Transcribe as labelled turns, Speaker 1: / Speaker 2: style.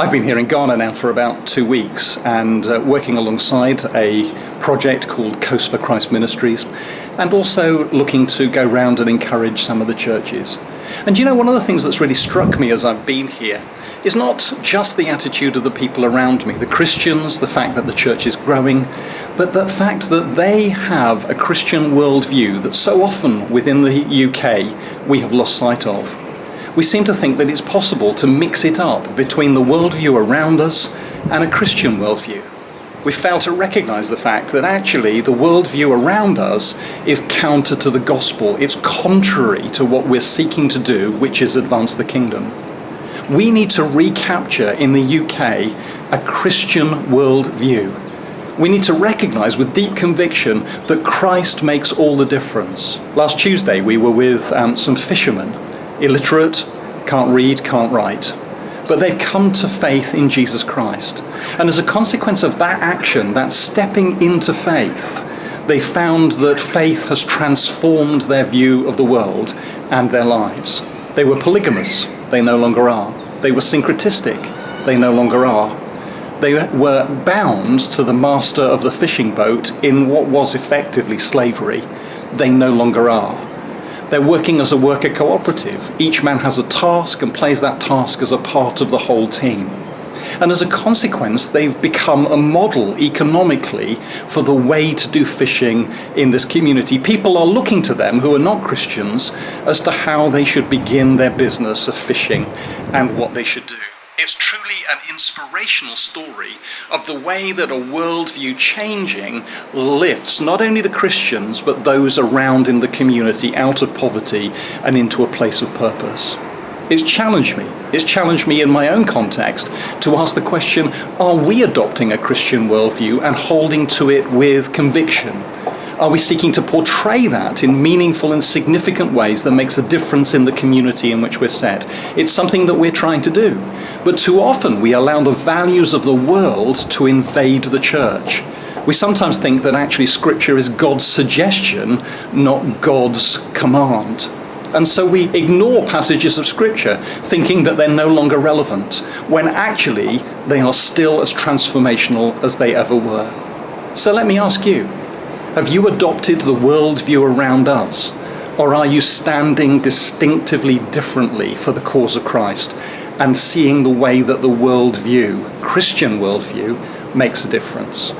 Speaker 1: I've been here in Ghana now for about 2 weeks and working alongside a project called Coast for Christ Ministries, and also looking to go round and encourage some of the churches. And you know, one of the things that's really struck me as I've been here is not just the attitude of the people around me, the Christians, the fact that the church is growing, but the fact that they have a Christian worldview that so often within the UK we have lost sight of. We seem to think that it's possible to mix it up between the worldview around us and a Christian worldview. We fail to recognise the fact that actually the worldview around us is counter to the gospel. It's contrary to what we're seeking to do, which is advance the kingdom. We need to recapture in the UK a Christian worldview. We need to recognise with deep conviction that Christ makes all the difference. Last Tuesday we were with some fishermen, illiterate, can't read, can't write, but they've come to faith in Jesus Christ. And as a consequence of that action, that stepping into faith, they found that faith has transformed their view of the world and their lives. They were polygamous, they no longer are. They were syncretistic, they no longer are. They were bound to the master of the fishing boat in what was effectively slavery. They no longer are. They're working as a worker cooperative. Each man has a task and plays that task as a part of the whole team. And as a consequence, they've become a model economically for the way to do fishing in this community. People are looking to them who are not Christians as to how they should begin their business of fishing and what they should do. It's truly an inspirational story of the way that a worldview changing lifts not only the Christians but those around in the community out of poverty and into a place of purpose. It's challenged me. It's challenged me in my own context to ask the question, are we adopting a Christian worldview and holding to it with conviction? Are we seeking to portray that in meaningful and significant ways that makes a difference in the community in which we're set? It's something that we're trying to do. But too often we allow the values of the world to invade the church. We sometimes think that actually Scripture is God's suggestion, not God's command. And so we ignore passages of Scripture, thinking that they're no longer relevant, when actually they are still as transformational as they ever were. So let me ask you, have you adopted the worldview around us, or are you standing distinctively differently for the cause of Christ and seeing the way that the worldview, Christian worldview, makes a difference?